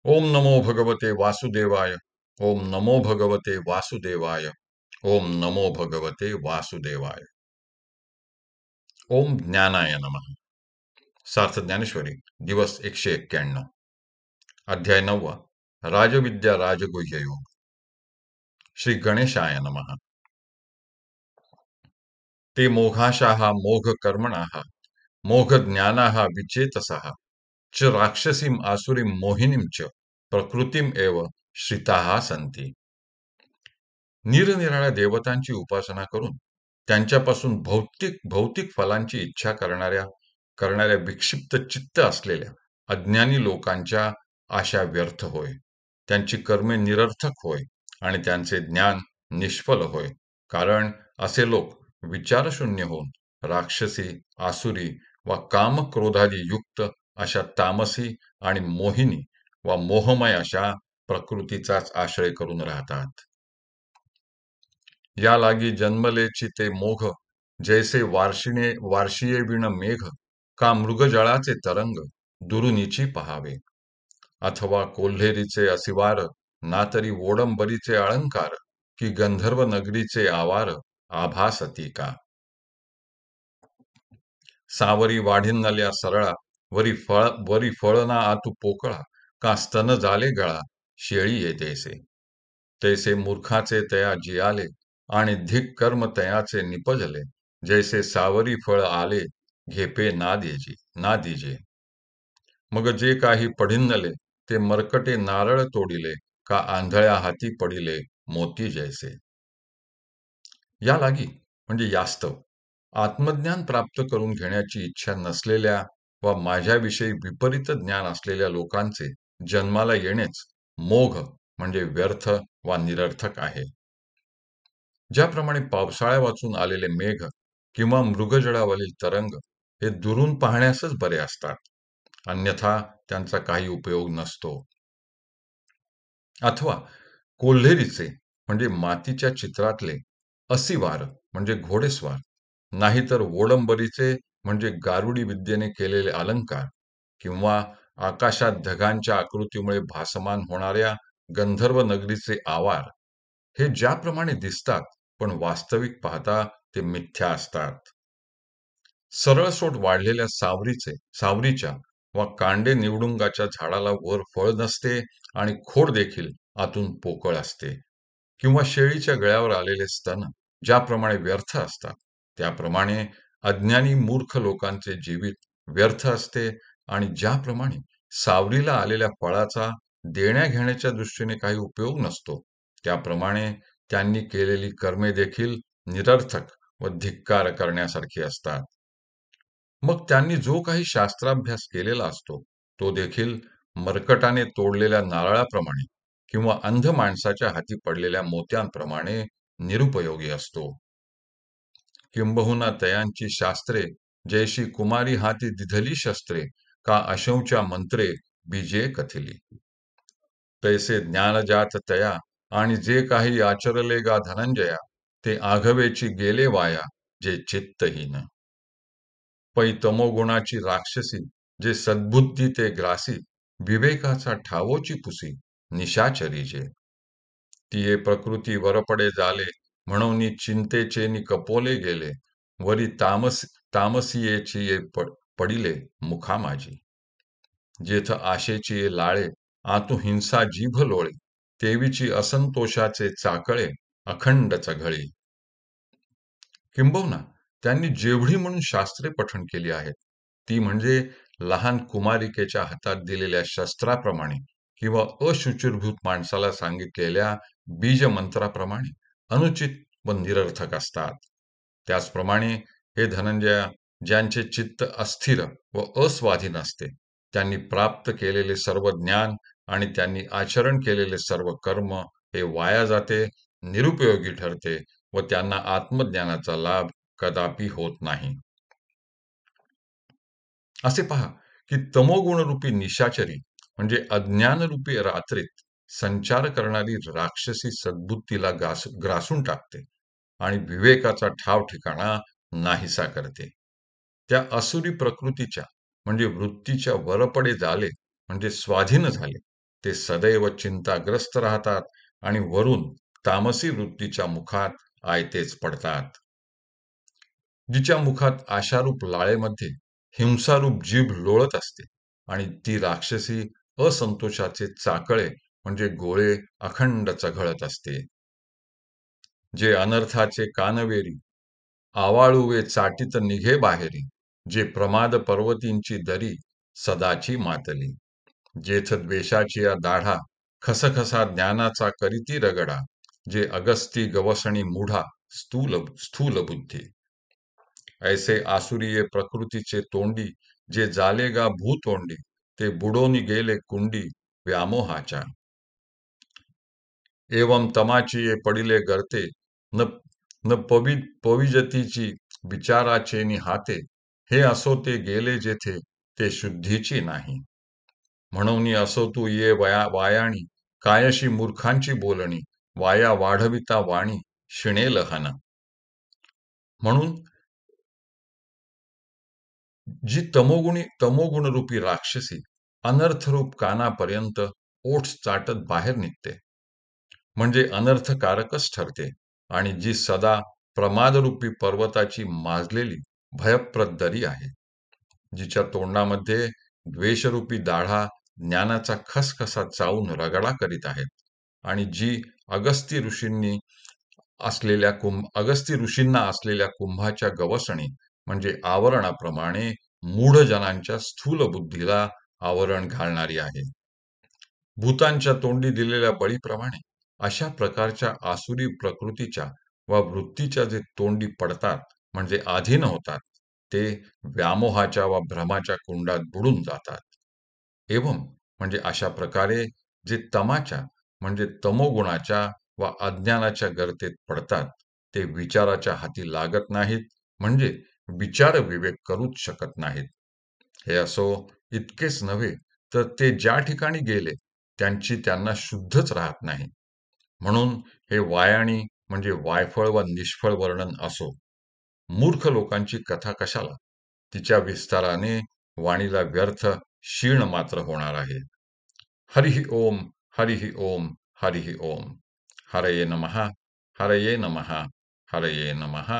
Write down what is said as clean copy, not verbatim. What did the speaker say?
ओम नमो भगवते वासुदेवाय. ओम नमो भगवते वासुदेवाय. ओम नमो भगवते वासुदेवाय. ओम ज्ञानाय नमः. सार्थ ज्ञानेश्वरी, दिवस 191. अध्याय 9. राजविद्या राजगुह्य योग. श्री गणेशाय नमः. ते मोघाशाः मोघ कर्मणाः मोघ ज्ञानाः विचेतसः च राक्षसीम आसुरीम मोहिनीम च प्रकृतीम एव श्रिताः संती. निरनिराळ्या देवतांची उपासना करून त्यांच्यापासून भौतिक भौतिक फलांची इच्छा करणाऱ्या विक्षिप्त चित्त असलेल्या अज्ञानी लोकांच्या आशा व्यर्थ होय. त्यांची कर्मे निरर्थक होय आणि त्यांचे ज्ञान निष्फल होय. कारण असे लोक विचारशून्य होऊन राक्षसी, आसुरी वा कामक्रोधादी युक्त अशा तामसी आणि मोहिनी वा मोहमय अशा प्रकृतीचाच आश्रय करून राहतात. या लागी जन्मलेची ते मोघ, जैसे वार्षिये विण मेघ, का मृगजळाचे तरंग दुरुनीची पहावे. अथवा कोल्हेरीचे असिवार, ना तरी ओडंबरीचे अलंकार, की गंधर्व नगरीचे आवार आभासती का. सावरी वाढिन्नल्या सरळा, वरी फळना आतू पोकळा, का स्तन झाले गळा शेळी येतेसे. तैसे मूर्खाचे तया जियाले, आणि धिक कर्म तयाचे निपजले, जैसे सावरी फळ आले घेपे ना दीजे. मग जे काही पढिन्नले, ते मरकटे नारळ तोडिले, का आंधळ्या हाती पडिले मोती जैसे. या लागी म्हणजे यास्तव आत्मज्ञान प्राप्त करून घेण्याची इच्छा नसलेल्या वा माझ्याविषयी विपरीत ज्ञान असलेल्या लोकांचे जन्माला येणेच मोघ म्हणजे व्यर्थ वा निरर्थक आहे. ज्याप्रमाणे पावसाळ्या वाचून आलेले मेघ किंवा मृगजळावरील तरंग हे दुरून पाहण्यासच बरे असतात, अन्यथा त्यांचा काही उपयोग नसतो. अथवा कोल्हेरीचे म्हणजे मातीच्या चित्रातले असिवार म्हणजे घोडेस्वार, नाहीतर ओडंबरीचे म्हणजे गारुडी विद्येने केलेले अलंकार, किंवा आकाशात ढगांच्या आकृतीमुळे भासमान होणाऱ्या गंधर्व नगरीचे आवार, हे ज्याप्रमाणे दिसतात पण वास्तविक पाहता ते मिथ्या असतात. सरळसोट वाढलेल्या सावरीच्या वा कांडे निवडुंगाच्या झाडाला वर फळ नसते आणि खोड देखील आतून पोकळ असते, किंवा शेळीच्या गळ्यावर आलेले स्तन ज्याप्रमाणे व्यर्थ असतात, त्याप्रमाणे अज्ञानी मूर्ख लोकांचे जीवित व्यर्थ असते. आणि ज्याप्रमाणे सावरीला आलेल्या फळाचा देण्या घेण्याच्या दृष्टीने काही उपयोग नसतो, त्याप्रमाणे त्यांनी केलेली कर्मे देखील निरर्थक व धिक्कार करण्यासारखी असतात. मग त्यांनी जो काही शास्त्राभ्यास केलेला असतो, तो देखील मरकटाने तोडलेल्या नारळाप्रमाणे किंवा अंध माणसाच्या हाती पडलेल्या मोत्यांप्रमाणे निरुपयोगी असतो. किंबहुना तयांची शास्त्रे जैशी कुमारी हाती दिधली शस्त्रे, का अशौच्या मंत्रे बीजे कथिली. तैसे ज्ञानजात तया, आणि जे काही आचरले गा धनंजया, ते आघवेची गेले वाया जे चित्तहीन. पै तमोगुणाची राक्षसी, जे सद्बुद्धी ते ग्रासी, विवेकाचा ठावोची पुसी निशाचरी जे. तिये प्रकृती वरपडे झाले, म्हणून चिंतेचे कपोले गेले, वरी तामसियेची ये पडिले मुखा माझी. जेथ आशेची ये लाळे, आतू हिंसा जीभ लोळे, तेवीची असंतोषाचे चाकळे अखंड चघळी. किंबहुना त्यांनी जेवढी म्हणून शास्त्रे पठण केली आहेत, ती म्हणजे लहान कुमारिकेच्या हातात दिलेल्या शस्त्राप्रमाणे किंवा अशुचिर्भूत माणसाला सांगितलेल्या बीजमंत्राप्रमाणे अनुचित व निरर्थक असतात. त्याचप्रमाणे हे धनंजया, ज्यांचे चित्त अस्थिर व अस्वाधीन असते, त्यांनी प्राप्त केलेले सर्व ज्ञान आणि त्यांनी आचरण केलेले सर्व कर्म हे वाया जाते, निरुपयोगी ठरते व त्यांना आत्मज्ञानाचा लाभ कदापि होत नाही. असे पहा की तमोगुणरूपी निशाचरी म्हणजे अज्ञानरूपी रात्रीत संचार करणारी राक्षसी सद्बुद्धीला ग्रासून टाकते आणि विवेकाचा ठाव ठिकाणा नाहीसा करते. त्या असुरी प्रकृतीच्या म्हणजे वृत्तीच्या वरपडे झाले म्हणजे स्वाधीन झाले, ते सदैव चिंताग्रस्त राहतात आणि वरून तामसी वृत्तीच्या मुखात आयतेच पडतात. जिच्या मुखात आशारूप लाळेमध्ये हिंसारूप जीभ लोळत असते आणि ती राक्षसी असंतोषाचे चाकळे म्हणजे गोळे अखंड चघळत असते. जे अनर्थाचे कानवेरी आवाळुवे चाटीत निघे बाहेरी, जे प्रमाद पर्वतींची दरी सदाची मातली, जेथ द्वेषाची या दाढा खसखसा ज्ञानाचा करीती रगडा, जे अगस्ती गवसणी मूढा स्थूल स्थूल बुद्धी, ऐसे आसुरीये प्रकृतीचे तोंडी, जे जाले गा भूतोंडी, ते बुडोनी गेले कुंडी व्यामोहाच्या. एवं तमाची ये पडिले गर्ते, न न पविजतीची विचाराचेनी हाते, हे असो ते गेले जेथे ते शुद्धीची नाही. म्हणून असो तू ये वायाणी, कायशी मूर्खांची बोलणी, वाया वाढविता वाणी शिणेल हन. म्हणून जी तमोगुणरूपी राक्षसी अनर्थरूप कानापर्यंत ओठ चाटत बाहेर निघते, म्हणजे अनर्थकारकच ठरते, आणि जी सदा प्रमादरूपी पर्वताची माजलेली भयप्रद दरी आहे, जिच्या तोंडामध्ये द्वेषरूपी दाढा ज्ञानाचा खसखसा चावून रगडा करीत आहेत, आणि जी अगस्ती ऋषींना असलेल्या कुंभाच्या गवसणी म्हणजे आवरणाप्रमाणे मूढजनांच्या स्थूल बुद्धीला आवरण घालणारी आहे. भूतांच्या तोंडी दिलेल्या बळीप्रमाणे अशा प्रकारच्या आसुरी प्रकृतीच्या व वृत्तीच्या जे तोंडी पडतात म्हणजे अधीन होतात, ते व्यामोहाच्या व भ्रमाच्या कुंडात बुडून जातात. एवं म्हणजे अशा प्रकारे जे तमाच्या म्हणजे तमोगुणाच्या व अज्ञानाच्या गर्तेत पडतात, ते विचाराच्या हाती लागत नाहीत, म्हणजे विचार विवेक करूच शकत नाहीत. हे असो, इतकेच नव्हे तर ते ज्या ठिकाणी गेले त्यांची त्यांना शुद्धच राहत नाही. म्हणून हे वायाणी म्हणजे वायफळ व निष्फळ वर्णन असो. मूर्ख लोकांची कथा कशाला? तिच्या विस्ताराने वाणीला व्यर्थ क्षीण मात्र होणार आहे. हरिः ओम, हरिः ओम, हरिः ओम. हरये नमः, हरये नमः, हरये नमः.